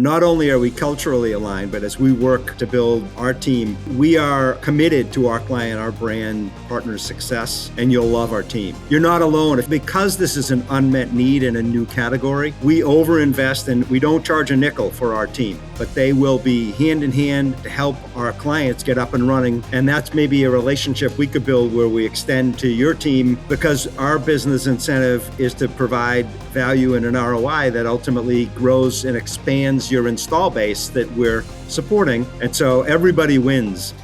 Not only are we culturally aligned, but as we work to build our team, we are committed to our client, our brand partner's success, and you'll love our team. You're not alone. Because this is an unmet need in a new category, we overinvest and we don't charge a nickel for our team, but they will be hand in hand to help our clients get up and running. And that's maybe a relationship we could build where we extend to your team, because our business incentive is to provide value and an ROI that ultimately grows and expands your install base that we're supporting. And so everybody wins.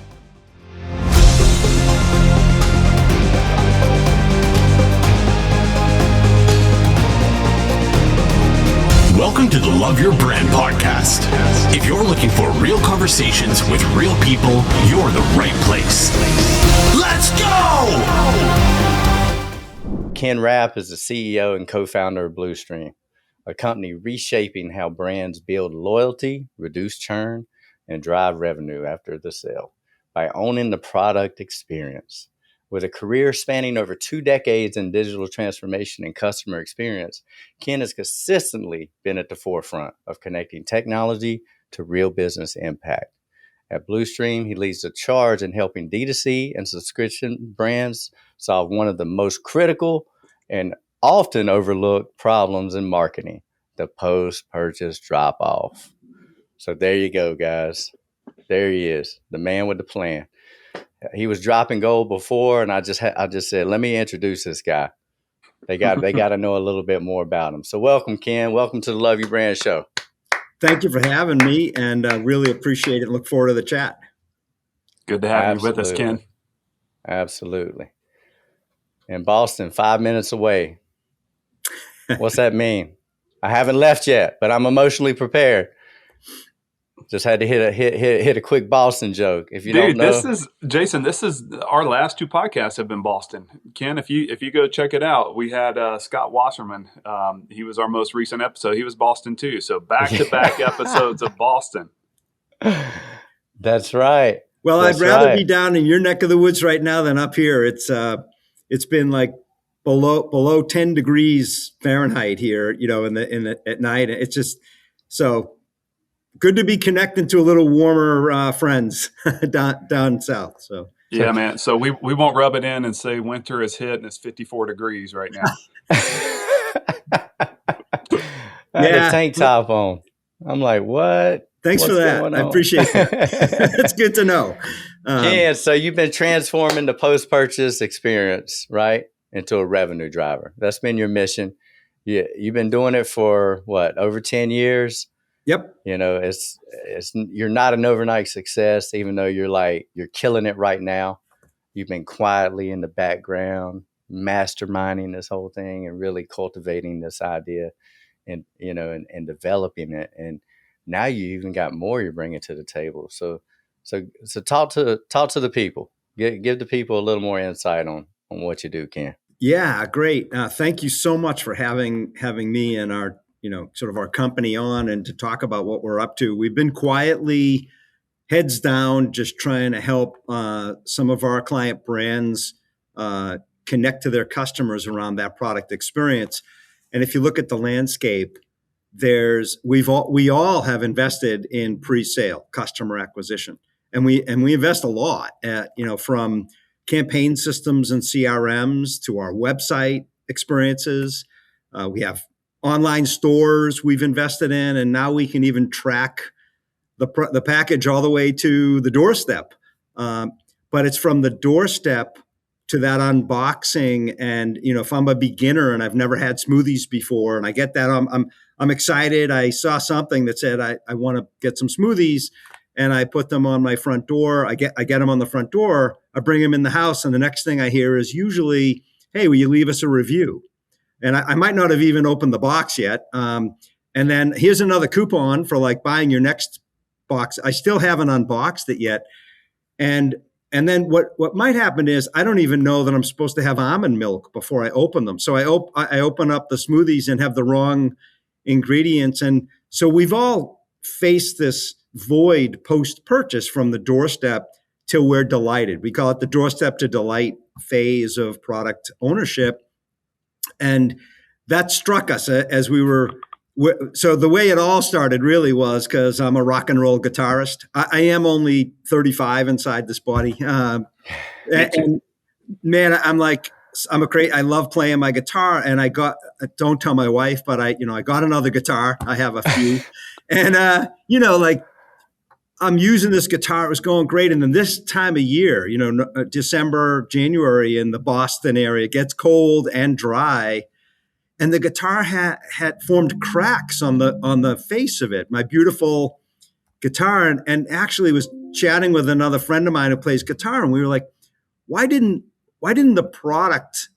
Welcome to the Love Your Brand podcast. If you're looking for real conversations with real people, you're the right place. Let's go! Ken Rapp is the CEO and co-founder of Bluestream, a company reshaping how brands build loyalty, reduce churn, and drive revenue after the sale by owning the product experience. With a career spanning over 2 decades in digital transformation and customer experience, Ken has consistently been at the forefront of connecting technology to real business impact. At Bluestream, he leads the charge in helping D2C and subscription brands solve one of the most critical and often overlooked problems in marketing, the post-purchase drop-off. So there you go, guys. There he is, the man with the plan. He was dropping gold before, and I just said, let me introduce this guy. They got to know a little bit more about him. So welcome, Ken. Welcome to the Love Your Brand Show. Thank you for having me, and I really appreciate it. Look forward to the chat. Good to have you with us, Ken. Absolutely. In Boston, 5 minutes away. What's that mean? I haven't left yet, but I'm emotionally prepared. Just had to hit a quick Boston joke. If you don't know, this is Jason. This is our last 2 podcasts have been Boston. Ken, if you go check it out, we had Scott Wasserman. He was our most recent episode. He was Boston too. So back-to-back episodes of Boston. That's right. Well, I'd rather be down in your neck of the woods right now than up here. It's been like below 10 degrees Fahrenheit here, at night. It's just so good to be connecting to a little warmer friends down south. So yeah, man. So we won't rub it in and say winter is hit and it's 54 degrees right now. I had a tank top on. I'm like, what? Thanks for that. I appreciate that. That's good to know. So you've been transforming the post-purchase experience, right, into a revenue driver. That's been your mission. You've been doing it for what, over 10 years? Yep. It's you're not an overnight success, even though you're killing it right now. You've been quietly in the background, masterminding this whole thing and really cultivating this idea and developing it. And now you even got more you're bringing to the table. So talk to the people. Give the people a little more insight on what you do, Ken. Yeah, great. Thank you so much for having me and our sort of our company on and to talk about what we're up to. We've been quietly heads down, just trying to help some of our client brands connect to their customers around that product experience. And if you look at the landscape, we all have invested in pre-sale customer acquisition, and we invest a lot from campaign systems and CRMs to our website experiences. We have online stores we've invested in, and now we can even track the package all the way to the doorstep. But it's from the doorstep to that unboxing. And if I'm a beginner and I've never had smoothies before, and I get that, I'm excited. I saw something that said I want to get some smoothies, and I put them on my front door. I get them on the front door. I bring them in the house, and the next thing I hear is usually, "Hey, will you leave us a review?" And I might not have even opened the box yet. And then here's another coupon for buying your next box. I still haven't unboxed it yet. And then what might happen is I don't even know that I'm supposed to have almond milk before I open them. So I open up the smoothies and have the wrong ingredients. And so we've all faced this void post-purchase from the doorstep till we're delighted. We call it the doorstep to delight phase of product ownership. And that struck us as we were So the way it all started really was because I'm a rock and roll guitarist. I am only 35 inside this body. And man, I love playing my guitar, and don't tell my wife, but I got another guitar. I have a few, and like I'm using this guitar. It was going great. And then this time of year, December, January in the Boston area, it gets cold and dry. And the guitar had formed cracks on the face of it. My beautiful guitar, and actually was chatting with another friend of mine who plays guitar, and we were like, why didn't the product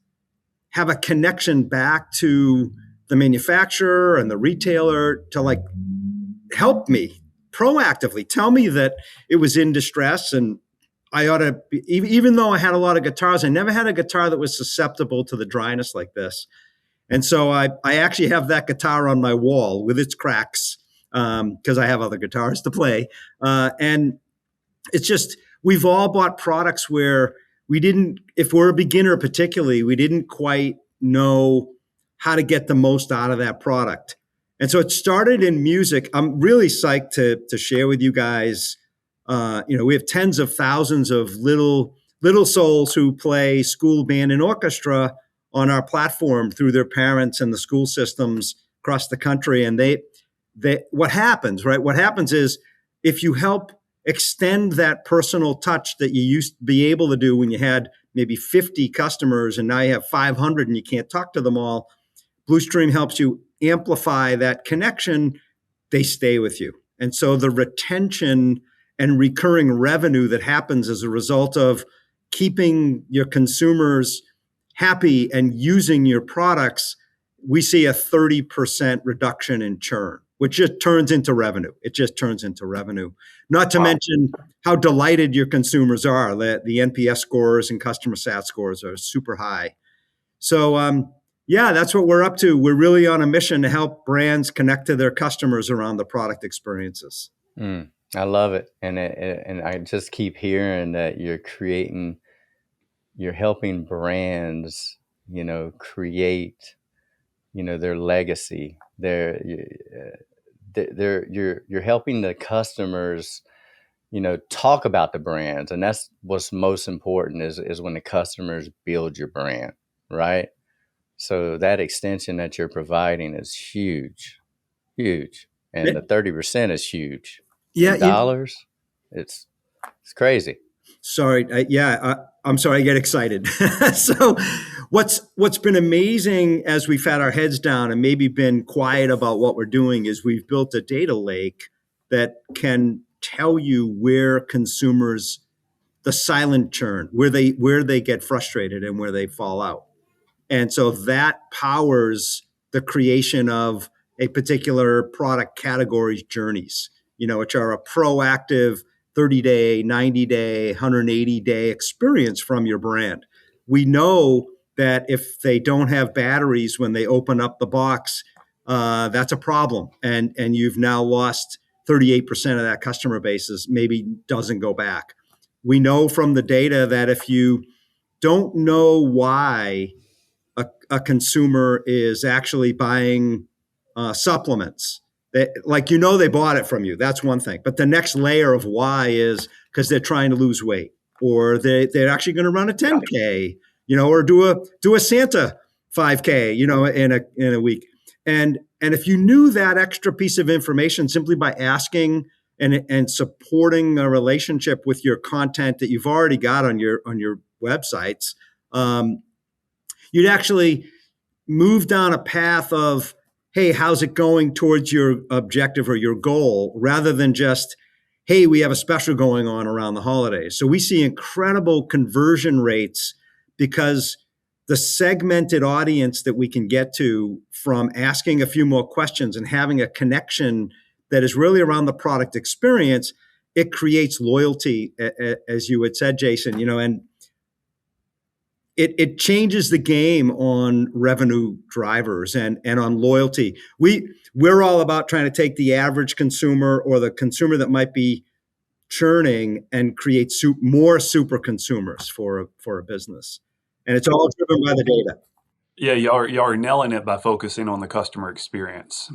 have a connection back to the manufacturer and the retailer to like help me proactively, tell me that it was in distress, and I ought to be, even though I had a lot of guitars, I never had a guitar that was susceptible to the dryness like this. And so I actually have that guitar on my wall with its cracks because I have other guitars to play. And it's just, we've all bought products where if we're a beginner particularly, we didn't quite know how to get the most out of that product. And so it started in music. I'm really psyched to share with you guys. We have tens of thousands of little souls who play school band and orchestra on our platform through their parents and the school systems across the country. And what happens, right? What happens is if you help extend that personal touch that you used to be able to do when you had maybe 50 customers and now you have 500 and you can't talk to them all, BluStream helps you amplify that connection. They stay with you. And so the retention and recurring revenue that happens as a result of keeping your consumers happy and using your products, we see a 30% reduction in churn, which just turns into revenue. It just turns into revenue. Not to mention how delighted your consumers are. The NPS scores and customer sat scores are super high. So, that's what we're up to. We're really on a mission to help brands connect to their customers around the product experiences. I love it. And I just keep hearing that you're helping brands, create, their legacy. You're helping the customers, talk about the brands. And that's what's most important is when the customers build your brand, right? So that extension that you're providing is huge. And the 30% is huge. Yeah. In dollars, it's crazy. Sorry. I'm sorry. I get excited. So what's been amazing as we've had our heads down and maybe been quiet about what we're doing is we've built a data lake that can tell you where consumers, the silent churn, where they get frustrated and where they fall out. And so that powers the creation of a particular product category's journeys, which are a proactive 30-day, 90-day, 180-day experience from your brand. We know that if they don't have batteries when they open up the box, that's a problem. And you've now lost 38% of that customer base maybe doesn't go back. We know from the data that if you don't know why a consumer is actually buying supplements, they bought it from you. That's one thing. But the next layer of why is because they're trying to lose weight, or they're actually going to run a 10K, or do a Santa 5K, in a week. And if you knew that extra piece of information simply by asking and supporting a relationship with your content that you've already got on your websites, you'd actually move down a path of, hey, how's it going towards your objective or your goal, rather than just, hey, we have a special going on around the holidays. So we see incredible conversion rates because the segmented audience that we can get to from asking a few more questions and having a connection that is really around the product experience, it creates loyalty, as you had said, Jason, and it changes the game on revenue drivers and on loyalty. We're all about trying to take the average consumer or the consumer that might be churning and create more super consumers for a business. And it's all driven by the data. Yeah, you are nailing it by focusing on the customer experience.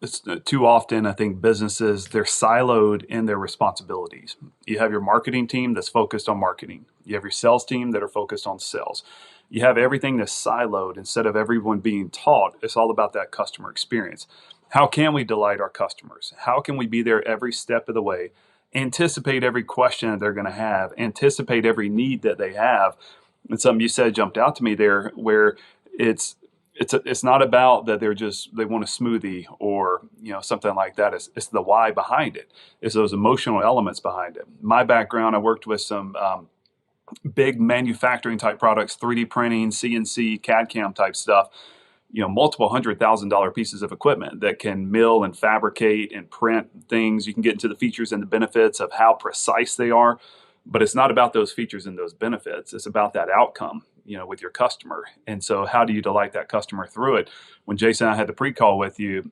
it's too often, I think businesses, they're siloed in their responsibilities. You have your marketing team that's focused on marketing. You have your sales team that are focused on sales. You have everything that's siloed instead of everyone being taught. It's all about that customer experience. How can we delight our customers? How can we be there every step of the way? Anticipate every question that they're going to have, anticipate every need that they have. And something you said jumped out to me there, where it's not about that they want a smoothie or something like that. It's the why behind it. It's those emotional elements behind it. My background, I worked with some big manufacturing type products, 3D printing, CNC, CAD CAM type stuff. Multiple $100,000 pieces of equipment that can mill and fabricate and print things. You can get into the features and the benefits of how precise they are, but it's not about those features and those benefits. It's about that outcome, with your customer. And so how do you delight that customer through it? When Jason and I had the pre-call with you,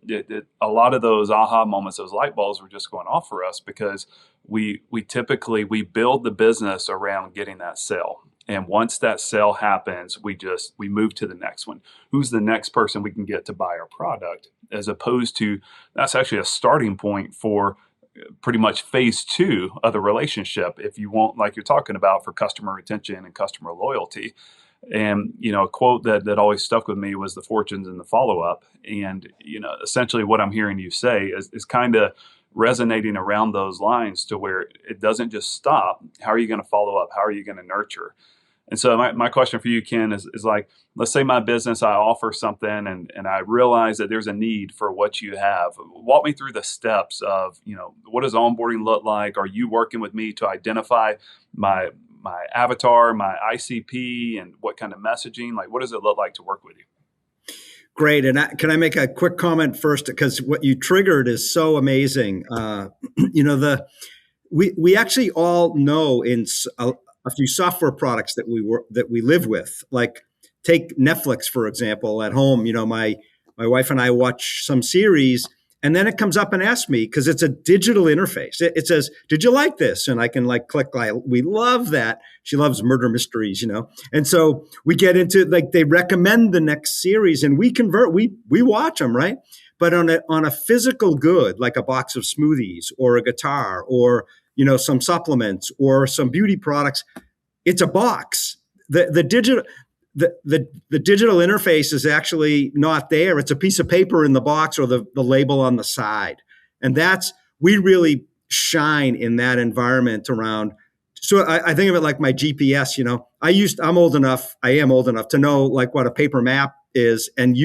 a lot of those aha moments, those light bulbs were just going off for us because we typically build the business around getting that sale. And once that sale happens, we move to the next one. Who's the next person we can get to buy our product? As opposed to, that's actually a starting point for pretty much phase 2 of the relationship, if you want, like you're talking about, for customer retention and customer loyalty. And, a quote that always stuck with me was the fortunes and the follow-up. And, essentially what I'm hearing you say is kind of resonating around those lines to where it doesn't just stop. How are you going to follow up? How are you going to nurture? And so my question for you, Ken, is like, let's say my business, I offer something and I realize that there's a need for what you have. Walk me through the steps of, what does onboarding look like? Are you working with me to identify my avatar, my ICP, and what kind of messaging? Like, what does it look like to work with you? Great. And can I make a quick comment first? Because what you triggered is so amazing. We actually all know in a few software products that we live with, like take Netflix, for example, at home. My wife and I watch some series, and then it comes up and asks me, because it's a digital interface. It says, "Did you like this?" And I can click, we love that. She loves murder mysteries, And so we get into, they recommend the next series and we convert, we watch them, right? But on a physical good, like a box of smoothies or a guitar or some supplements or some beauty products, it's a box. The digital interface is actually not there. It's a piece of paper in the box or the label on the side. And we really shine in that environment around. So I think of it like my GPS, I am old enough to know what a paper map is and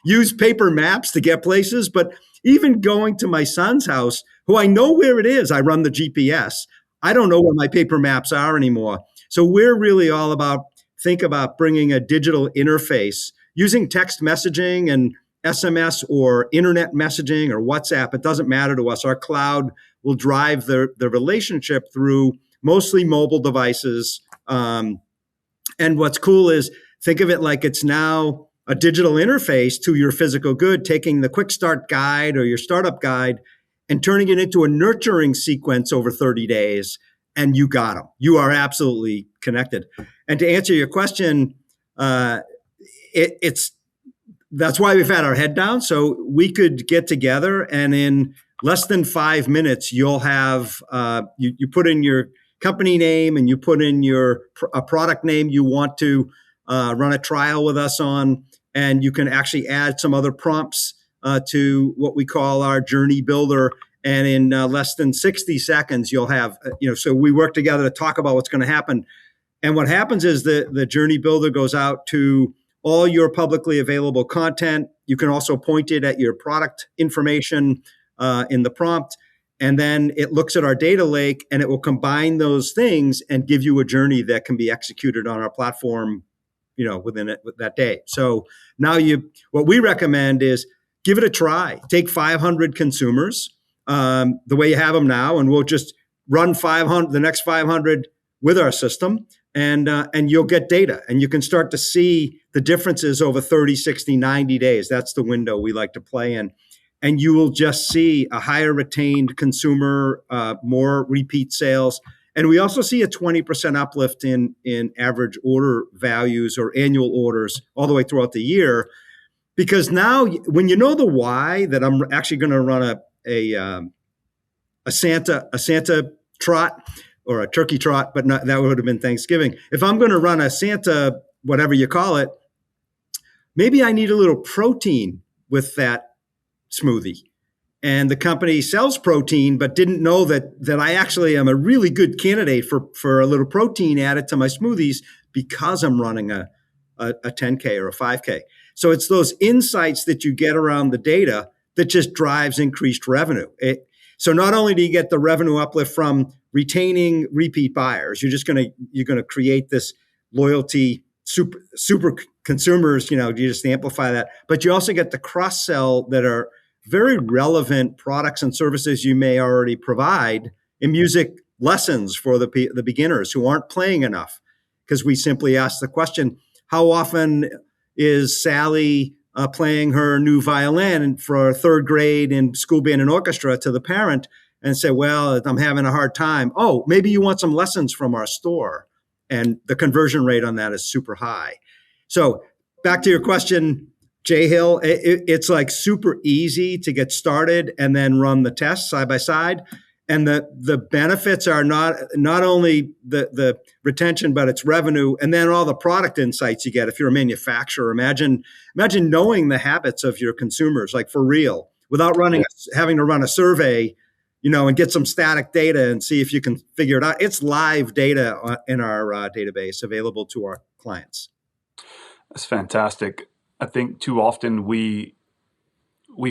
use paper maps to get places. But even going to my son's house, who I know where it is, I run the GPS. I don't know where my paper maps are anymore. So we're really all about, think about bringing a digital interface using text messaging and SMS or internet messaging or WhatsApp. It doesn't matter to us. Our cloud will drive the relationship through mostly mobile devices. And what's cool is, think of it like it's now a digital interface to your physical good, taking the quick start guide or your startup guide and turning it into a nurturing sequence over 30 days. And you got them. You are absolutely connected. And to answer your question, it's that's why we've had our head down. So we could get together and in less than 5 minutes, you'll have, you put in your company name and you put in a product name you want to run a trial with us on, and you can actually add some other prompts to what we call our journey builder. And in less than 60 seconds, you'll have, so we work together to talk about what's going to happen. And what happens is the journey builder goes out to all your publicly available content. You can also point it at your product information in the prompt. And then it looks at our data lake and it will combine those things and give you a journey that can be executed on our platform, within that day. So now what we recommend is give it a try. Take 500 consumers, the way you have them now, and we'll just run the next 500 with our system, and you'll get data, and you can start to see the differences over 30, 60, 90 days. That's the window we like to play in. And you will just see a higher retained consumer, more repeat sales. And we also see a 20% uplift in average order values or annual orders all the way throughout the year, because now when you know the why, that I'm actually going to run a Santa trot or a turkey trot, but not, that would have been Thanksgiving. If I'm going to run a Santa, whatever you call it, maybe I need a little protein with that smoothie. And the company sells protein, but didn't know that I actually am a really good candidate for a little protein added to my smoothies because I'm running a 10K or a 5K. So it's those insights that you get around the data that just drives increased revenue. So not only do you get the revenue uplift from retaining repeat buyers, you're going to create this loyalty, super consumers, you just amplify that, but you also get the cross sell that are very relevant products and services you may already provide in music lessons for the beginners who aren't playing enough. Because we simply ask the question, how often is Sally playing her new violin for third grade in school band and orchestra to the parent and say, well, I'm having a hard time. Oh, maybe you want some lessons from our store. And the conversion rate on that is super high. So back to your question, Jay Hill, it's like super easy to get started and then run the tests side by side. And the benefits are not only the retention, but it's revenue, and then all the product insights you get if you're a manufacturer. Imagine knowing the habits of your consumers, like for real, without having to run a survey, and get some static data and see if you can figure it out. It's live data in our database available to our clients. That's fantastic. I think too often we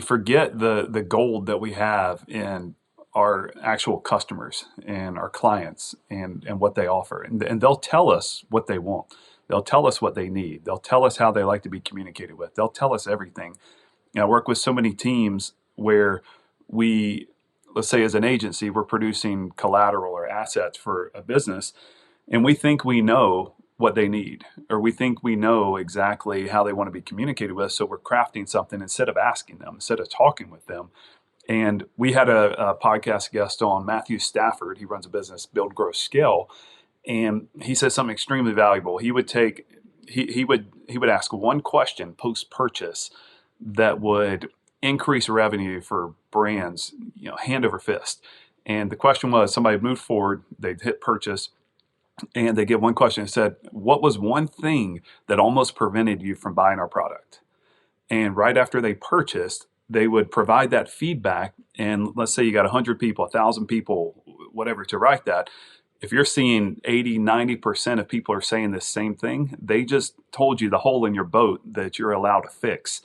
forget the gold that we have in our actual customers and our clients and what they offer. And they'll tell us what they want. They'll tell us what they need. They'll tell us how they like to be communicated with. They'll tell us everything. I work with so many teams where let's say as an agency, we're producing collateral or assets for a business, and we think we know what they need, or we think we know exactly how they want to be communicated with. So we're crafting something instead of asking them, instead of talking with them. And we had a podcast guest on, Matthew Stafford. He runs a business, Build, Grow, Scale. And he said something extremely valuable. He would ask one question post-purchase that would increase revenue for brands, hand over fist. And the question was, somebody moved forward, they'd hit purchase, and they get one question. It said, what was one thing that almost prevented you from buying our product? And right after they purchased, they would provide that feedback. And let's say you got 100 people, 1,000 people, whatever, to write that. If you're seeing 80, 90% of people are saying the same thing, they just told you the hole in your boat that you're allowed to fix.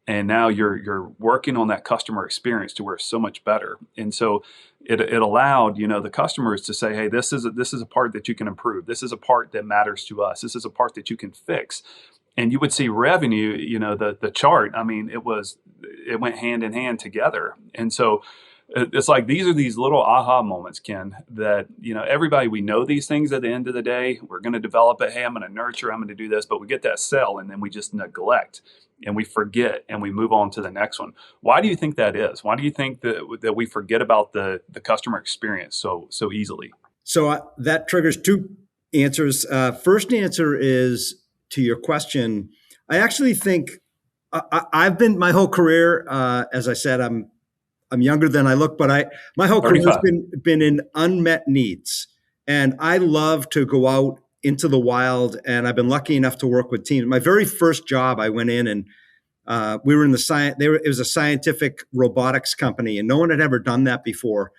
And now you're working on that customer experience to where it's so much better. And so it allowed, the customers to say, hey, this is a part that you can improve. This is a part that matters to us. This is a part that you can fix. And you would see revenue, the chart. I mean, it went hand in hand together. And so it's like these are these little aha moments, Ken, that, everybody, we know these things at the end of the day. We're going to develop it. Hey, I'm going to nurture, I'm going to do this. But we get that sell and then we just neglect and we forget and we move on to the next one. Why do you think that is? Why do you think that we forget about the customer experience so easily? So that triggers two answers. First answer is to your question. I actually think I've been my whole career, as I said, I'm younger than I look, but my whole career has been in unmet needs. And I love to go out into the wild, and I've been lucky enough to work with teams. My very first job, I went in and we were in it was a scientific robotics company, and no one had ever done that before.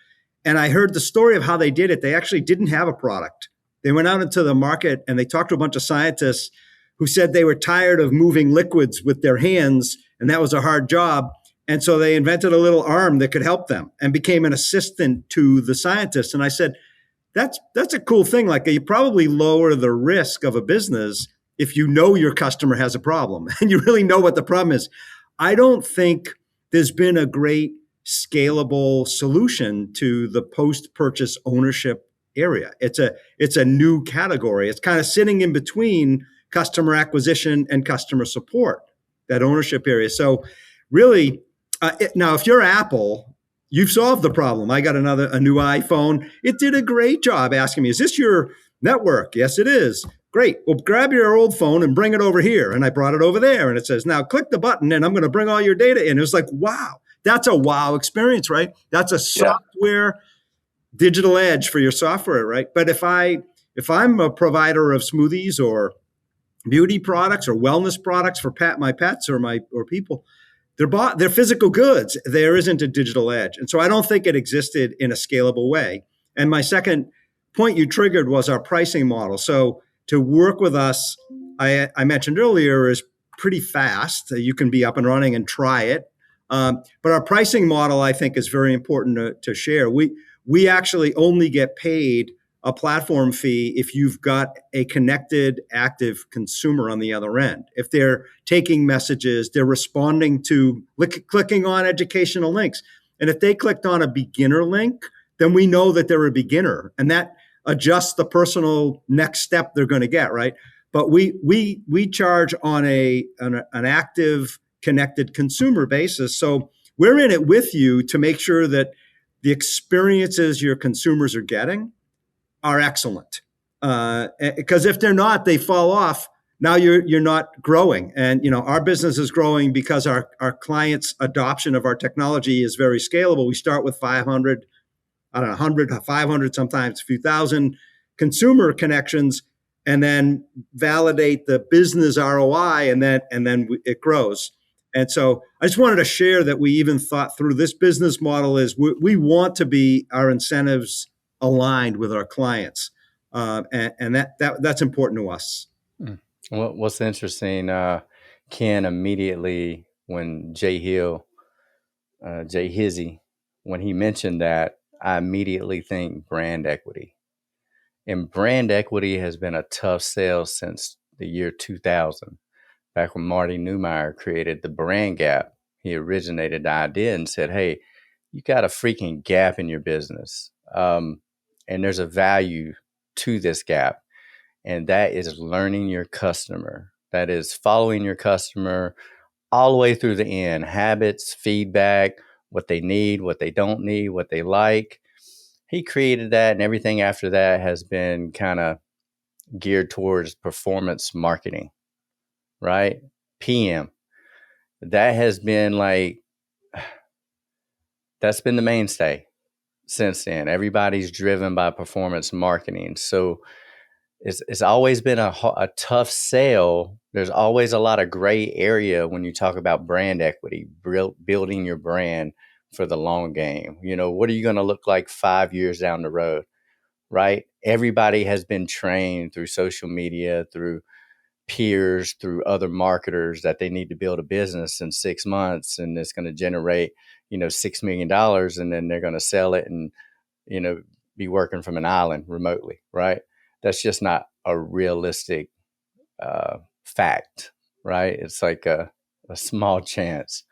And I heard the story of how they did it. They actually didn't have a product. They went out into the market and they talked to a bunch of scientists who said they were tired of moving liquids with their hands, and that was a hard job. And so they invented a little arm that could help them and became an assistant to the scientists. And I said, that's a cool thing. Like, you probably lower the risk of a business if you know your customer has a problem and you really know what the problem is. I don't think there's been a great scalable solution to the post-purchase ownership area. It's a new category. It's kind of sitting in between customer acquisition and customer support, that ownership area. So really, now if you're Apple, you've solved the problem. I got a new iPhone. It did a great job asking me, is this your Network. Yes, it is. Great. Well, grab your old phone and bring it over here. And I brought it over there. And it says, now click the button and I'm going to bring all your data in. It was like, wow, that's a wow experience, right? That's a Yeah. software digital edge for your software, right? But if I'm a provider of smoothies or beauty products or wellness products for my pets or people, they're physical goods. There isn't a digital edge. And so I don't think it existed in a scalable way. And my second point you triggered was our pricing model. So to work with us, I mentioned earlier, is pretty fast. You can be up and running and try it. But our pricing model, I think, is very important to share. We actually only get paid a platform fee if you've got a connected, active consumer on the other end. If they're taking messages, they're responding to clicking on educational links. And if they clicked on a beginner link, then we know that they're a beginner, and that adjusts the personal next step they're going to get, right? But we charge on an active, connected consumer basis. So we're in it with you to make sure that the experiences your consumers are getting are excellent. Because if they're not, they fall off. Now you're not growing. And our business is growing because our clients' adoption of our technology is very scalable. We start with 500, I don't know, 100, 500, sometimes a few thousand consumer connections, and then validate the business ROI, and then it grows. And so I just wanted to share that we even thought through this business model. Is we want to be our incentives aligned with our clients, and that's important to us. Well, what's interesting, Ken, immediately when Jay Hizzy, when he mentioned that, I immediately think brand equity. And brand equity has been a tough sell since the year 2000. Back when Marty Neumeier created the brand gap, he originated the idea and said, hey, you got a freaking gap in your business. And there's a value to this gap. And that is learning your customer. That is following your customer all the way through the end. Habits, feedback, what they need, what they don't need, what they like. He created that, and everything after that has been kind of geared towards performance marketing, right? PM. That has been that's been the mainstay since then. Everybody's driven by performance marketing. So it's always been a tough sell. There's always a lot of gray area when you talk about brand equity, building your brand for the long game. What are you going to look like 5 years down the road, right? Everybody has been trained through social media, through peers, through other marketers, that they need to build a business in 6 months and it's going to generate, $6 million, and then they're going to sell it and, be working from an island remotely, right? That's just not a realistic fact, right? It's like a small chance.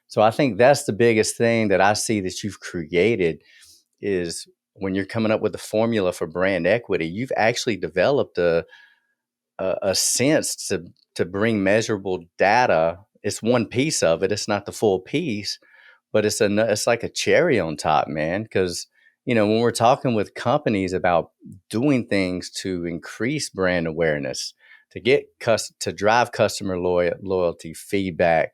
So I think that's the biggest thing that I see that you've created is when you're coming up with the formula for brand equity, you've actually developed a sense to bring measurable data. It's one piece of it. It's not the full piece, but it's like a cherry on top, man. Because, when we're talking with companies about doing things to increase brand awareness, to drive customer loyalty, feedback,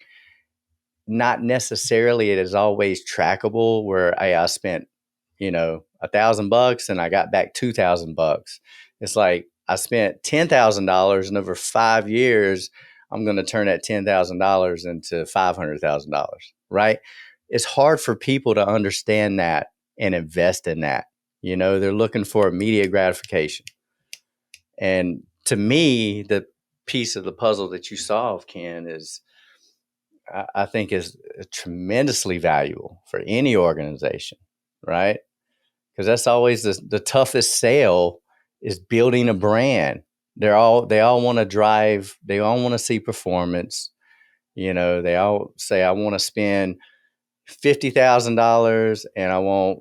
not necessarily it is always trackable where, hey, I spent, $1,000 and I got back $2,000. It's like I spent $10,000 and over 5 years, I'm going to turn that $10,000 into $500,000, right? It's hard for people to understand that and invest in that. They're looking for immediate gratification. And to me, the piece of the puzzle that you solve, Ken, is I think is tremendously valuable for any organization, right? Because that's always the toughest sale is building a brand. They all want to drive. They all want to see performance. They all say, I want to spend $50,000 and I want,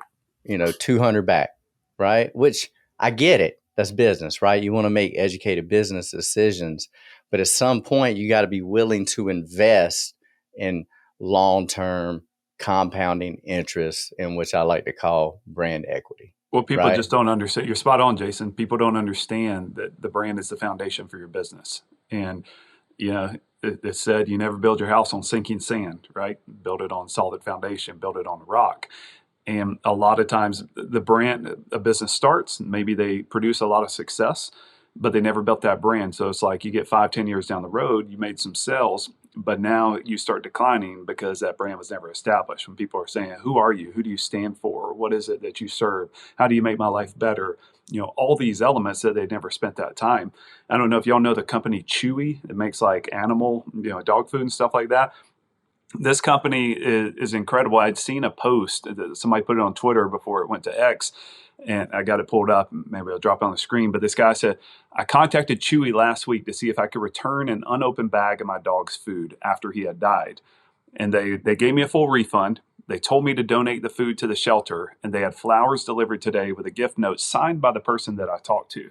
200 back, right? Which I get it. That's business, right? You want to make educated business decisions, but at some point you got to be willing to invest in long-term compounding interest, in which I like to call brand equity. Well, people right? just don't understand. You're spot on, Jason. People don't understand that the brand is the foundation for your business. And, it said you never build your house on sinking sand, right? Build it on solid foundation, build it on rock. And a lot of times the brand, a business starts, maybe they produce a lot of success, but they never built that brand. So it's like you get 5, 10 years down the road, you made some sales, but now you start declining because that brand was never established. When people are saying, who are you? Who do you stand for? What is it that you serve? How do you make my life better? All these elements that they never spent that time. I don't know if y'all know the company Chewy. It makes like animal, dog food and stuff like that. This company is incredible. I'd seen a post that somebody put it on Twitter before it went to X, and I got it pulled up. Maybe I'll drop it on the screen. But this guy said, I contacted Chewy last week to see if I could return an unopened bag of my dog's food after he had died. And they gave me a full refund. They told me to donate the food to the shelter, and they had flowers delivered today with a gift note signed by the person that I talked to.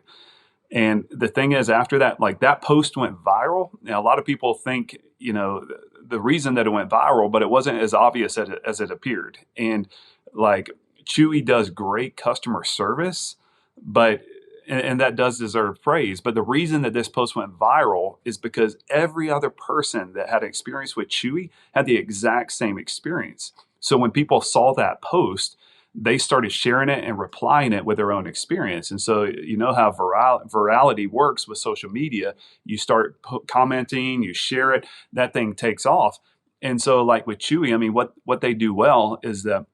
And the thing is, after that, like that post went viral. Now, a lot of people think, the reason that it went viral, but it wasn't as obvious as it appeared. And like Chewy does great customer service, but and that does deserve praise. But the reason that this post went viral is because every other person that had experience with Chewy had the exact same experience. So when people saw that post, they started sharing it and replying it with their own experience. And so, you know how virality works with social media. You start commenting, you share it, that thing takes off. And so like with Chewy, I mean, what they do well is that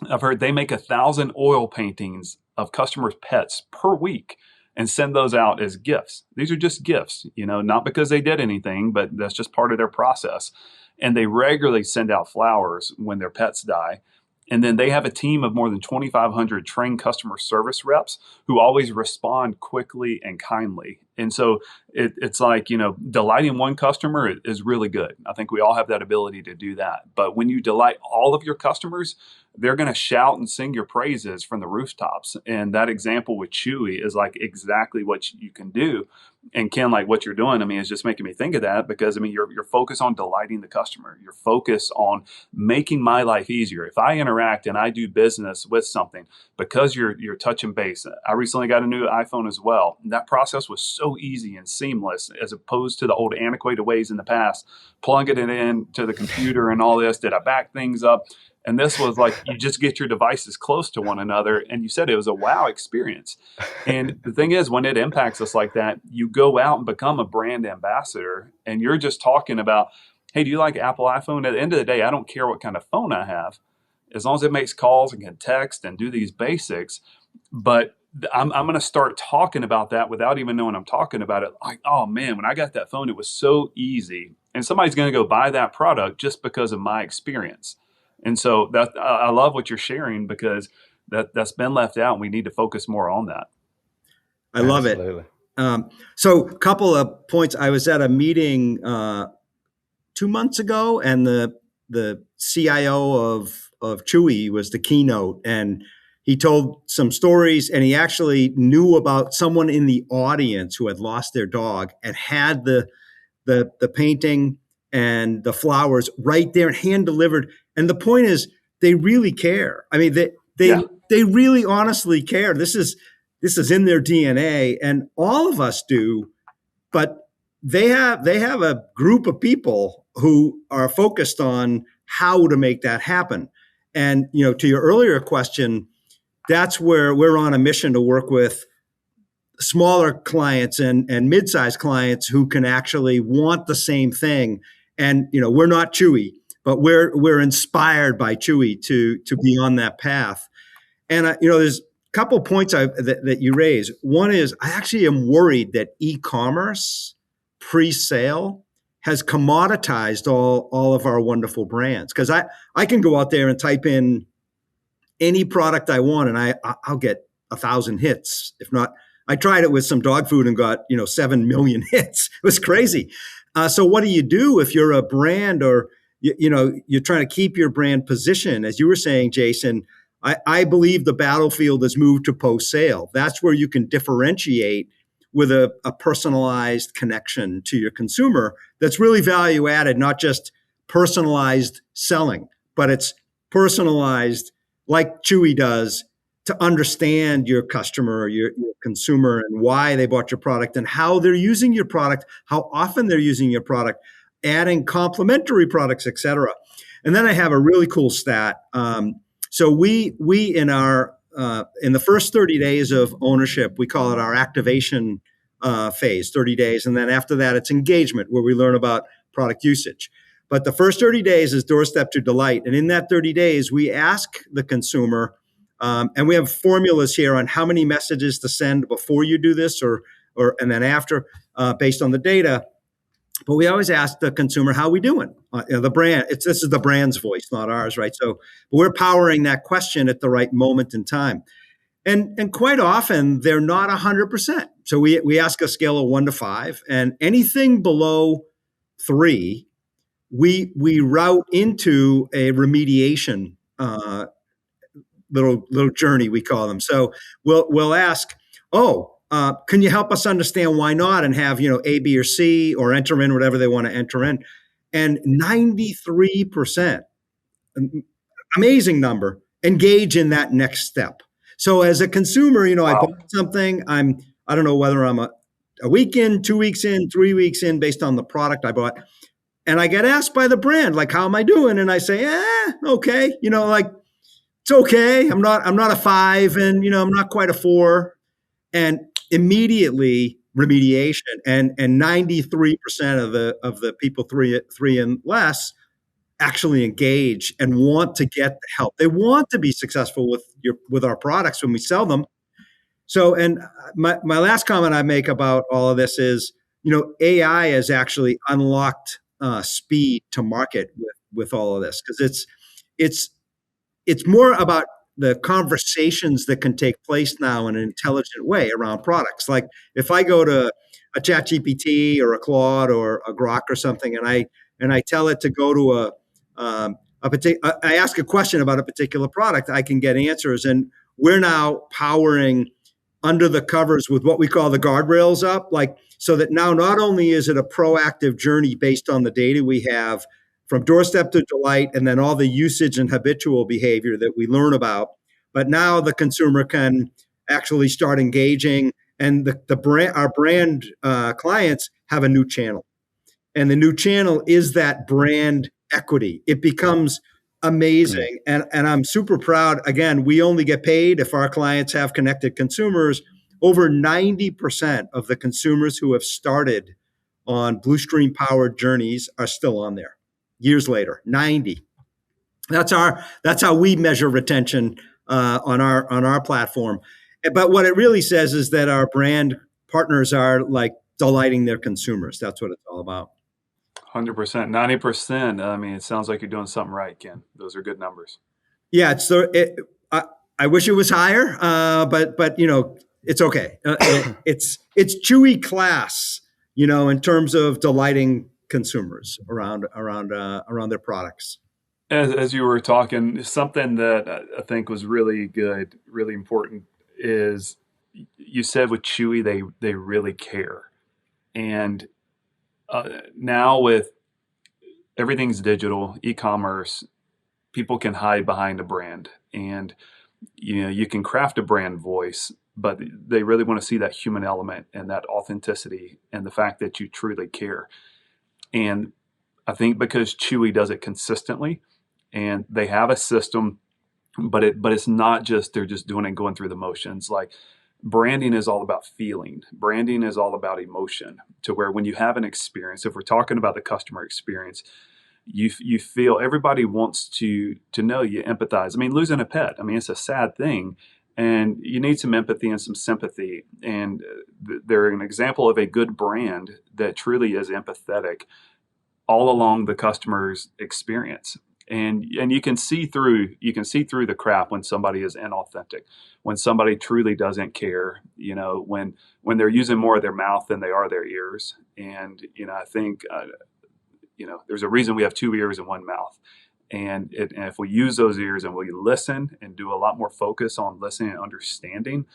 I've heard they make 1,000 oil paintings of customers' pets per week and send those out as gifts. These are just gifts, not because they did anything, but that's just part of their process. And they regularly send out flowers when their pets die. And then they have a team of more than 2,500 trained customer service reps who always respond quickly and kindly. And so it's like, delighting one customer is really good. I think we all have that ability to do that. But when you delight all of your customers, they're going to shout and sing your praises from the rooftops. And that example with Chewy is like exactly what you can do. And Ken, like what you're doing, I mean, is just making me think of that because, I mean, you're focused on delighting the customer. You're focused on making my life easier. If I interact and I do business with something, because you're touching base. I recently got a new iPhone as well. And that process was so easy and seamless as opposed to the old antiquated ways in the past, plugging it in to the computer and all this. Did I back things up? And this was like, you just get your devices close to one another. And you said it was a wow experience. And the thing is, when it impacts us like that, you go out and become a brand ambassador. And you're just talking about, hey, do you like Apple iPhone? At the end of the day, I don't care what kind of phone I have, as long as it makes calls and can text and do these basics. But I'm going to start talking about that without even knowing I'm talking about it. Like, oh man, when I got that phone, it was so easy. And somebody's going to go buy that product just because of my experience. And so that I love what you're sharing because that's been left out. And we need to focus more on that. I love Absolutely. it. So a couple of points. I was at a meeting 2 months ago, and the CIO of Chewy was the keynote, and he told some stories, and he actually knew about someone in the audience who had lost their dog and had the painting and the flowers right there and hand delivered. And the point is, they really care. I mean, they really honestly care. This is in their DNA, and all of us do. But they have a group of people who are focused on how to make that happen. And to your earlier question, that's where we're on a mission to work with smaller clients and mid-sized clients who can actually want the same thing. And we're not Chewy, but we're inspired by Chewy to be on that path. And there's a couple points that you raise. One is I actually am worried that e-commerce pre-sale has commoditized all of our wonderful brands, because I can go out there and type in any product I want, and I'll get 1,000 hits. If not, I tried it with some dog food and got 7 million hits. It was crazy. So what do you do if you're a brand, or you're trying to keep your brand position? As you were saying, Jason, I believe the battlefield has moved to post-sale. That's where you can differentiate with a personalized connection to your consumer that's really value added, not just personalized selling, but it's personalized like Chewy does to understand your customer, your consumer, and why they bought your product and how they're using your product, how often they're using your product, adding complementary products, et cetera. And then I have a really cool stat. So we in our in the first 30 days of ownership, we call it our activation phase, 30 days. And then after that, it's engagement, where we learn about product usage. But the first 30 days is doorstep to delight. And in that 30 days, we ask the consumer, and we have formulas here on how many messages to send before you do this or and then after, based on the data. But we always ask the consumer, how are we doing? The brand, this is the brand's voice, not ours, right? So we're powering that question at the right moment in time. And quite often, they're not 100%. So we ask a scale of 1 to 5, and anything below 3, we route into a remediation little journey, we call them. So we'll ask, can you help us understand why not, and have A, B, or C, or enter in whatever they want to enter in, and 93%, amazing number, engage in that next step. So as a consumer, I bought something. I don't know whether I'm a week in, 2 weeks in, 3 weeks in, based on the product I bought. And I get asked by the brand, like, how am I doing? And I say, okay. It's okay. I'm not a 5, and I'm not quite a 4. And immediately remediation, and 93% of the people 3 and less actually engage and want to get the help. They want to be successful with our products when we sell them. So, and my last comment I make about all of this is, AI has actually unlocked speed to market with all of this, because it's more about the conversations that can take place now in an intelligent way around products. Like if I go to a ChatGPT or a Claude or a Grok or something, and I tell it to go to I ask a question about a particular product, I can get answers. And we're now powering under the covers with what we call the guardrails up, so that now not only is it a proactive journey based on the data we have from doorstep to delight, and then all the usage and habitual behavior that we learn about, but now the consumer can actually start engaging, and our brand clients have a new channel. And the new channel is that brand equity. It becomes amazing. And I'm super proud. Again, we only get paid if our clients have connected consumers. Over 90% of the consumers who have started on BluStream powered journeys are still on there years later. 90. That's how we measure retention on our platform. But what it really says is that our brand partners are like delighting their consumers. That's what it's all about. 100%, 90%. I mean, it sounds like you're doing something right, Ken. Those are good numbers. Yeah, I wish it was higher, but it's okay. It's Chewy class, in terms of delighting consumers around their products. As you were talking, something that I think was really good, really important, is you said with Chewy they really care, and now with everything's digital, e-commerce, people can hide behind a brand, and you can craft a brand voice, but they really want to see that human element and that authenticity and the fact that you truly care. And I think because Chewy does it consistently, and they have a system, but it's not just they're just doing it and going through the motions. Like branding is all about feeling. Branding is all about emotion, to where when you have an experience, if we're talking about the customer experience, you feel everybody wants to know you, empathize. I mean, losing a pet, it's a sad thing, and you need some empathy and some sympathy. And they're an example of a good brand that truly is empathetic all along the customer's experience. And you can see through the crap when somebody is inauthentic, when somebody truly doesn't care, when they're using more of their mouth than they are their ears. And I think there's a reason we have 2 ears and 1 mouth. And if we use those ears and we listen and do a lot more focus on listening and understanding,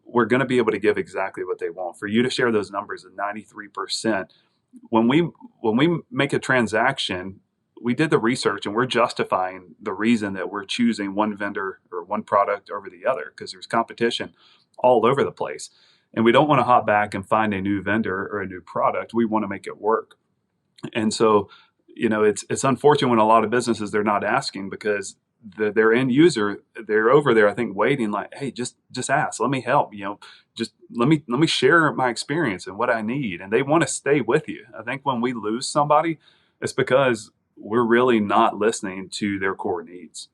we're going to be able to give exactly what they want. For you to share those numbers of 93%, when we make a transaction, we did the research and we're justifying the reason that we're choosing one vendor or one product over the other, because there's competition all over the place. And we don't want to hop back and find a new vendor or a new product. We want to make it work. And so, it's unfortunate when a lot of businesses, they're not asking, because their end user, they're over there, I think, waiting like, hey, just ask, let me help, just let me share my experience and what I need. And they want to stay with you. I think when we lose somebody, it's because we're really not listening to their core needs.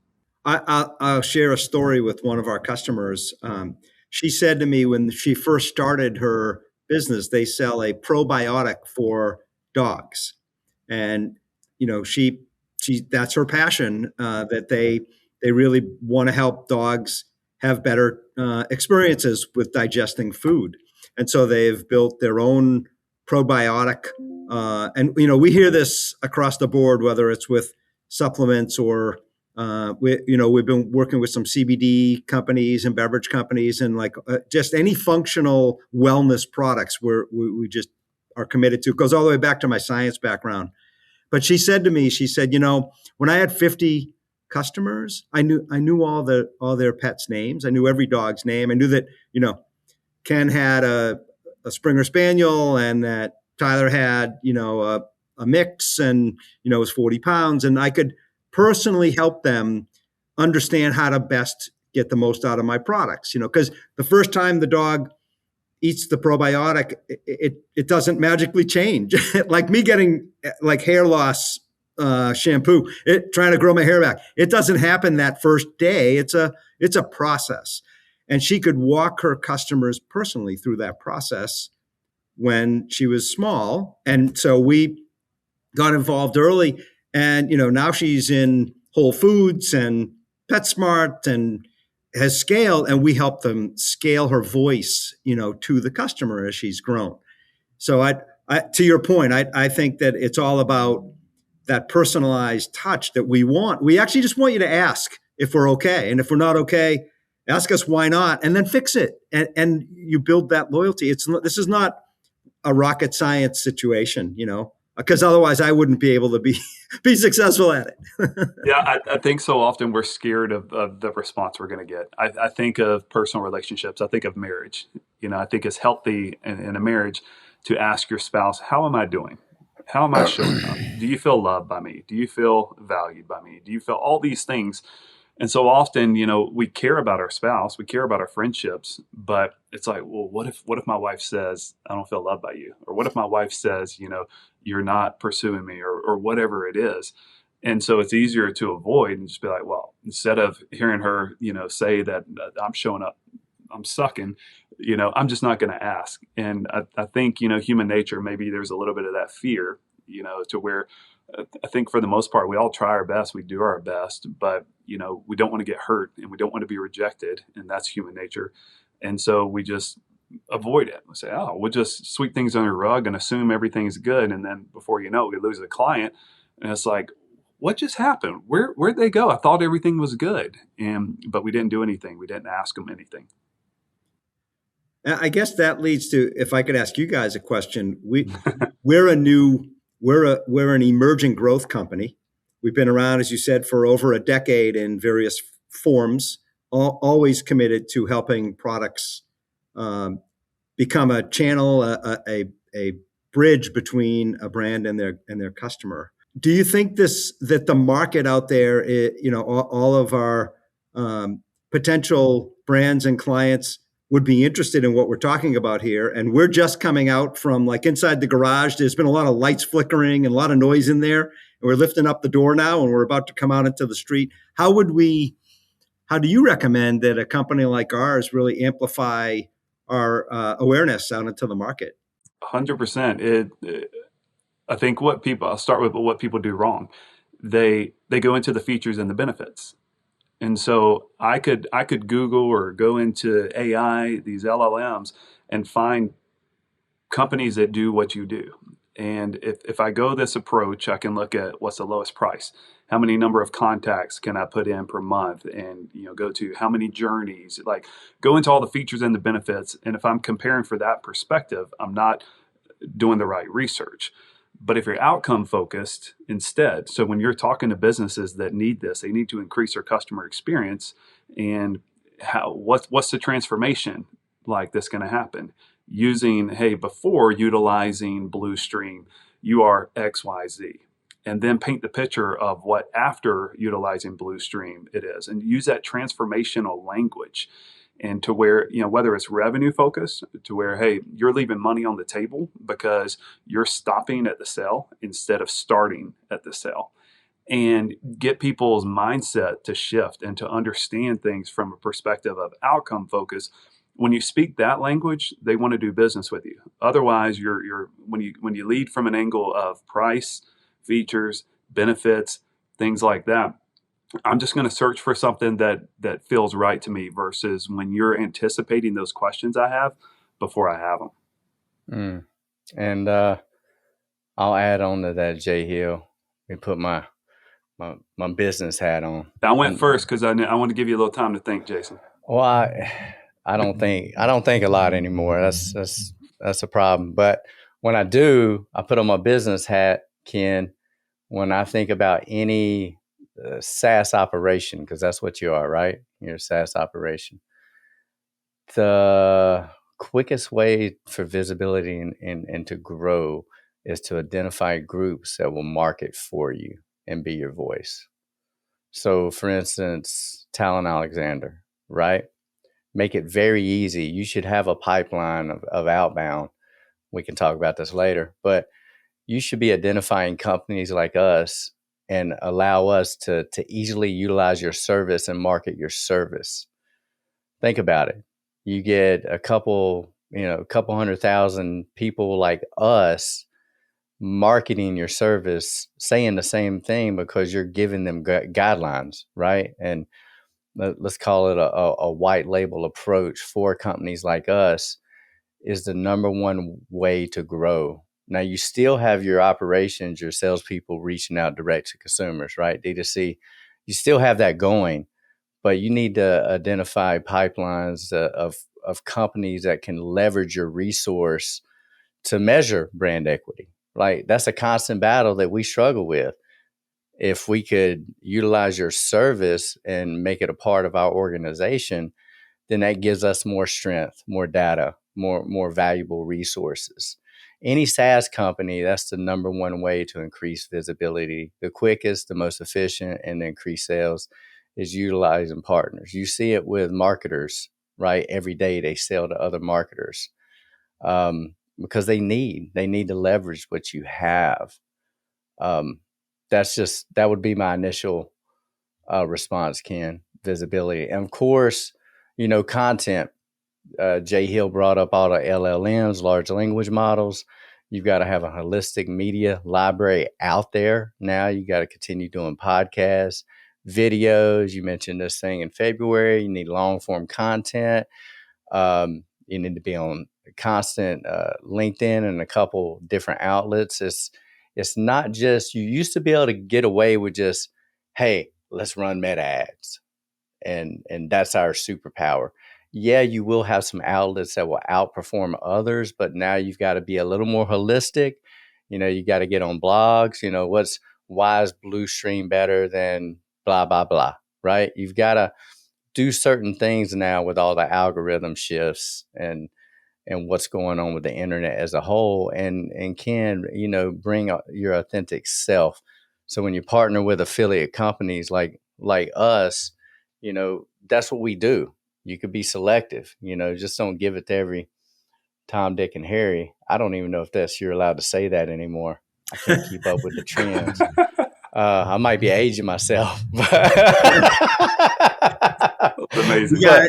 I'll share a story with one of our customers. She said to me when she first started her business, they sell a probiotic for dogs, and she that's her passion. That they really want to help dogs have better experiences with digesting food, and so they've built their own probiotic. And we hear this across the board, whether it's with supplements or we've been working with some CBD companies and beverage companies, and just any functional wellness products we just are committed to. It goes all the way back to my science background. But she said to me, when I had 50 customers, I knew all their pets' names. I knew every dog's name. I knew that, Ken had a Springer Spaniel, and that Tyler had, a mix, and, it was 40 pounds. And I could personally help them understand how to best get the most out of my products, because the first time the dog eats the probiotic, it doesn't magically change. Like me getting hair loss shampoo, trying to grow my hair back. It doesn't happen that first day. It's a process. And she could walk her customers personally through that process when she was small. And so we got involved early. And, now she's in Whole Foods and PetSmart and has scaled, and we help them scale her voice, to the customer as she's grown. So to your point, I think that it's all about that personalized touch that we want. We actually just want you to ask if we're okay. And if we're not okay, ask us why not, and then fix it. And you build that loyalty. This is not a rocket science situation, because otherwise I wouldn't be able to be successful at it. Yeah, I think so often we're scared of the response we're going to get. I think of personal relationships. I think of marriage. I think it's healthy in a marriage to ask your spouse, how am I doing? How am I showing up? Do you feel loved by me? Do you feel valued by me? Do you feel all these things? And so often, we care about our spouse, we care about our friendships, but it's like, well, what if my wife says, I don't feel loved by you? Or what if my wife says, you're not pursuing me, or whatever it is? And so it's easier to avoid and just be like, well, instead of hearing her, say that I'm showing up, I'm sucking, I'm just not going to ask. And I think, human nature, maybe there's a little bit of that fear, to where I think for the most part, we all try our best, we do our best, but, we don't want to get hurt and we don't want to be rejected. And that's human nature. And so we just avoid it. We say, oh, we'll just sweep things under the rug and assume everything's good. And then before you know it, we lose a client. And it's like, what just happened? Where'd they go? I thought everything was good. But we didn't do anything. We didn't ask them anything. I guess that leads to, if I could ask you guys a question, we're an emerging growth company. We've been around, as you said, for over a decade in various forms, always committed to helping products become a channel, a bridge between a brand and their customer. Do you think that the market out there, all of our potential brands and clients would be interested in what we're talking about here? And we're just coming out from inside the garage. There's been a lot of lights flickering and a lot of noise in there. And we're lifting up the door now and we're about to come out into the street. How do you recommend that a company like ours really amplify our awareness out into the market? 100%. I think I'll start with what people do wrong. They go into the features and the benefits. And so I could Google or go into AI, these LLMs, and find companies that do what you do. And if I go this approach, I can look at what's the lowest price, how many number of contacts can I put in per month, and go to how many journeys, go into all the features and the benefits. And if I'm comparing for that perspective, I'm not doing the right research. But if you're outcome focused instead, so when you're talking to businesses that need this, they need to increase their customer experience. And what's the transformation like that's going to happen? Using, hey, before utilizing BluStream, you are XYZ. And then paint the picture of what after utilizing BluStream it is, and use that transformational language. And to where, whether it's revenue focused, to where, hey, you're leaving money on the table because you're stopping at the sale instead of starting at the sale, and get people's mindset to shift and to understand things from a perspective of outcome focus. When you speak that language, they want to do business with you. Otherwise, when you lead from an angle of price, features, benefits, things like that, I'm just going to search for something that feels right to me, versus when you're anticipating those questions I have before I have them. And I'll add on to that, Jay Hill, and put my business hat on. I went first because I want to give you a little time to think, Jason. Well, I don't think a lot anymore. That's a problem. But when I do, I put on my business hat, Ken. When I think about any SaaS operation, because that's what you are, right? You're a SaaS operation. The quickest way for visibility and to grow is to identify groups that will market for you and be your voice. So, for instance, Talon Alexander, right? Make it very easy. You should have a pipeline of outbound. We can talk about this later, but you should be identifying companies like us and allow us to easily utilize your service and market your service. Think about it. You get a couple 100,000 people like us marketing your service, saying the same thing because you're giving them guidelines, right? And let's call it a white label approach for companies like us is the number one way to grow. Now, you still have your operations, your salespeople reaching out direct to consumers, right? D2C. You still have that going, but you need to identify pipelines of companies that can leverage your resource to measure brand equity, right? That's a constant battle that we struggle with. If we could utilize your service and make it a part of our organization, then that gives us more strength, more data, more valuable resources. Any SaaS company, that's the number one way to increase visibility. The quickest, the most efficient, and to increase sales is utilizing partners. You see it with marketers, right? Every day they sell to other marketers because they need to leverage what you have. That would be my initial response, Ken. Visibility. And of course, content. Jay Hill brought up all the LLMs, large language models. You've got to have a holistic media library out there. Now you got to continue doing podcasts, videos. You mentioned this thing in February. You need long form content. You need to be on constant LinkedIn and a couple different outlets. It's not just, you used to be able to get away with just, hey, let's run meta ads. And that's our superpower. Yeah, you will have some outlets that will outperform others, but now you've got to be a little more holistic. You got to get on blogs. Why is BluStream better than blah, blah, blah, right? You've got to do certain things now with all the algorithm shifts and what's going on with the internet as a whole, and can, bring your authentic self. So when you partner with affiliate companies like us, that's what we do. You could be selective, just don't give it to every Tom, Dick, and Harry. I don't even know if you're allowed to say that anymore. I can't keep up with the trends. I might be aging myself. Amazing. Yeah.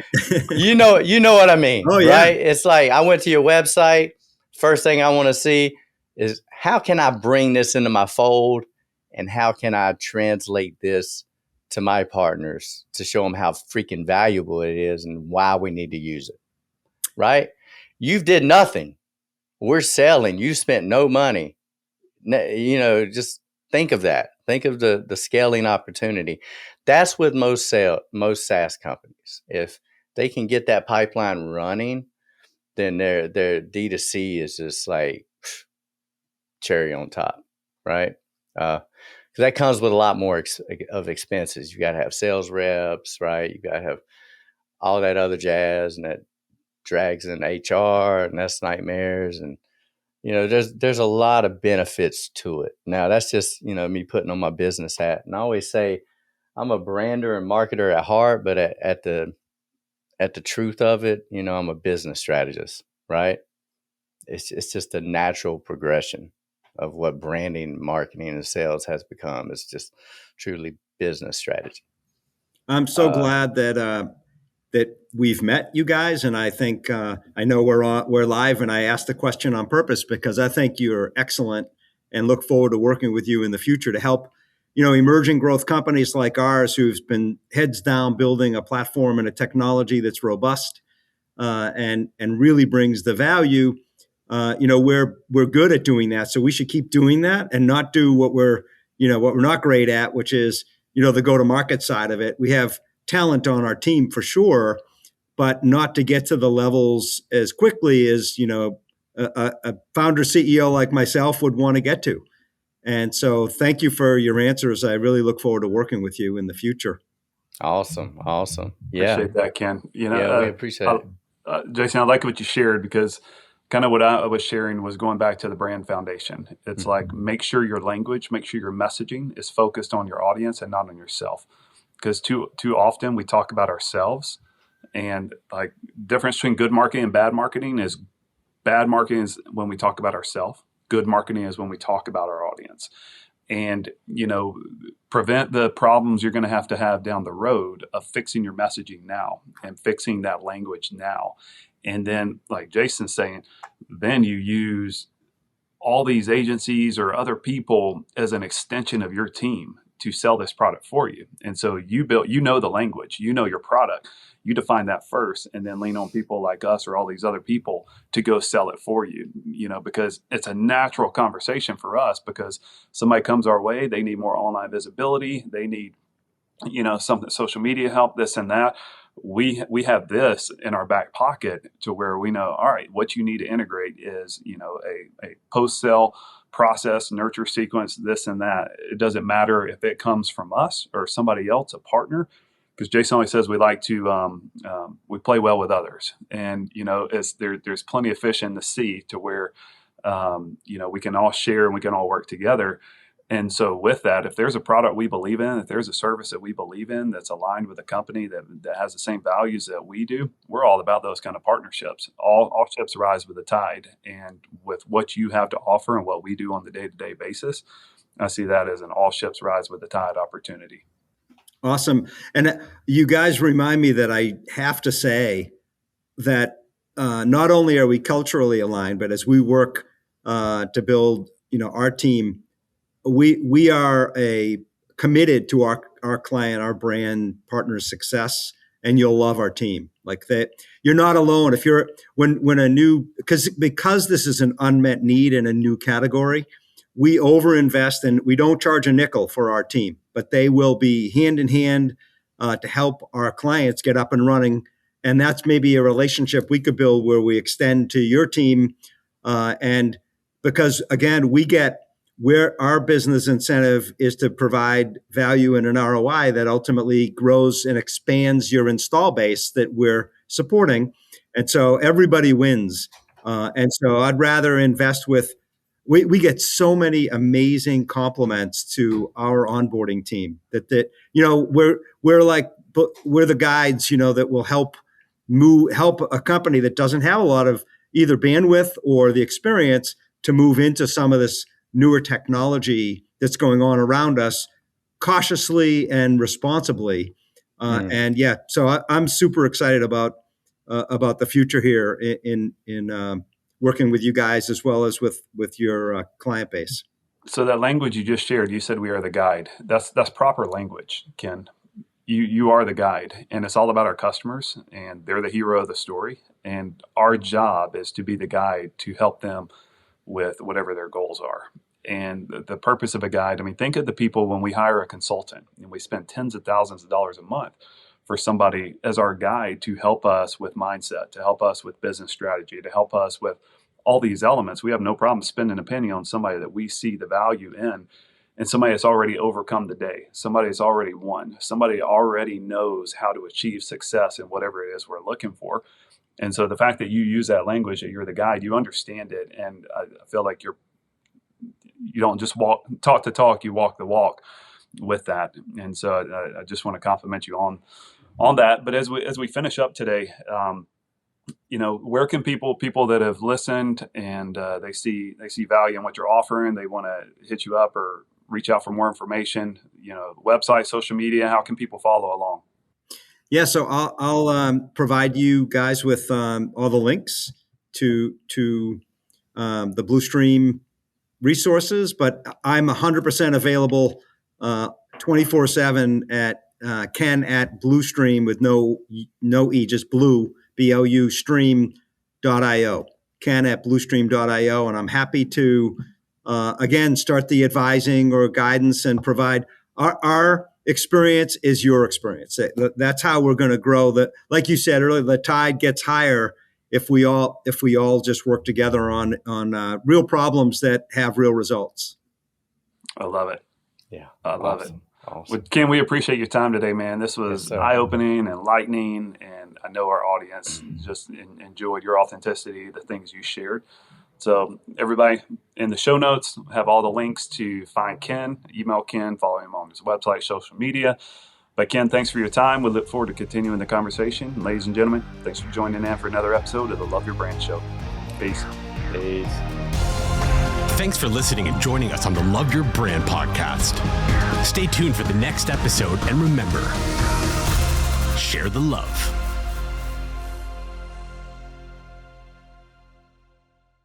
you know what I mean, Oh, yeah. right? It's like I went to your website. First thing I want to see is how can I bring this into my fold, and how can I translate this to my partners to show them how freaking valuable it is and why we need to use it, right? You've did nothing. We're selling. You spent no money. Just think of that. Think of the scaling opportunity. That's with most SaaS companies. If they can get that pipeline running, then their D2C is just like cherry on top, right? Because that comes with a lot more of expenses. You got to have sales reps, right? You got to have all that other jazz, and that drags in HR, and that's nightmares. And there's a lot of benefits to it. Now that's just me putting on my business hat. And I always say I'm a brander and marketer at heart, but at the truth of it, I'm a business strategist, right? It's just a natural progression of what branding, marketing, and sales has become. It's just truly business strategy. I'm so glad that we've met you guys, and I think I know we're live, and I asked the question on purpose because I think you're excellent, and look forward to working with you in the future to help emerging growth companies like ours who've been heads down building a platform and a technology that's robust and really brings the value. We're good at doing that, so we should keep doing that and not do what we're not great at, which is the go-to-market side of it. We have talent on our team for sure, but not to get to the levels as quickly as a founder CEO like myself would want to get to. And so, thank you for your answers. I really look forward to working with you in the future. Awesome. Yeah, Appreciate that, Ken. we appreciate it. Jason, I like what you shared because kind of what I was sharing was going back to the brand foundation. It's like, make sure your language, make sure your messaging is focused on your audience and not on yourself. Because too often we talk about ourselves, and like difference between good marketing and bad marketing is when we talk about ourselves. Good marketing is when we talk about our audience. And, prevent the problems you're going to have down the road of fixing your messaging now and fixing that language now. And then, like Jason's saying, then you use all these agencies or other people as an extension of your team to sell this product for you. And so you know the language, your product, you define that first, and then lean on people like us or all these other people to go sell it for you, because it's a natural conversation for us because somebody comes our way, they need more online visibility, they need, something, social media help, this and that. We have this in our back pocket to where we know, all right, what you need to integrate is, a post-sale process, nurture sequence, this and that. It doesn't matter if it comes from us or somebody else, a partner, because Jason always says we like to, we play well with others. And, there's plenty of fish in the sea to where, we can all share and we can all work together. And so with that, if there's a product we believe in, if there's a service that we believe in that's aligned with a company that has the same values that we do, we're all about those kind of partnerships. All ships rise with the tide. And with what you have to offer and what we do on the day-to-day basis, I see that as an all ships rise with the tide opportunity. Awesome. And you guys remind me that I have to say that not only are we culturally aligned, but as we work to build, our team, we are committed to our client, our brand partner's success, and you'll love our team. Like that, you're not alone. If you're when a new because this is an unmet need in a new category, we overinvest and we don't charge a nickel for our team, but they will be hand in hand to help our clients get up and running. And that's maybe a relationship we could build where we extend to your team, and because again, where our business incentive is to provide value and an ROI that ultimately grows and expands your install base that we're supporting. And so everybody wins. And so I'd rather invest we get so many amazing compliments to our onboarding team that we're the guides, that will help a company that doesn't have a lot of either bandwidth or the experience to move into some of this newer technology that's going on around us cautiously and responsibly. And yeah, so I'm super excited about the future here in working with you guys as well as with your client base. So that language you just shared, you said we are the guide. That's proper language, Ken. You are the guide, and it's all about our customers, and they're the hero of the story. And our job is to be the guide to help them with whatever their goals are. And the purpose of a guide, think of the people when we hire a consultant and we spend tens of thousands of dollars a month for somebody as our guide to help us with mindset, to help us with business strategy, to help us with all these elements, we have no problem spending a penny on somebody that we see the value in, and somebody that's already overcome the day, somebody that's already won, somebody already knows how to achieve success in whatever it is we're looking for. And so the fact that you use that language, that you're the guide, you understand it, and I feel like you don't just talk the talk, you walk the walk with that. And so I just want to compliment you on that. But as we finish up today, where can people that have listened and they see value in what you're offering, they want to hit you up or reach out for more information, website, social media, how can people follow along? Yeah, so I'll provide you guys with all the links to the BluStream resources, but I'm 100% available 24/7 at Ken at BluStream with no E, just blue, BLU stream.io, Ken at BluStream.io, and I'm happy to again start the advising or guidance and provide our experience is your experience. That's how we're going to grow. That, like you said earlier, the tide gets higher if we all just work together on real problems that have real results. I love it. Yeah, I love it. Awesome. Well, Ken, we appreciate your time today, man. This was eye-opening, enlightening, and I know our audience just enjoyed your authenticity, the things you shared. So everybody, in the show notes, have all the links to find Ken, email Ken, follow him on his website, social media. But Ken, thanks for your time. We look forward to continuing the conversation. Ladies and gentlemen, thanks for joining in for another episode of the Love Your Brand Show. Peace. Peace. Thanks for listening and joining us on the Love Your Brand podcast. Stay tuned for the next episode, and remember, share the love.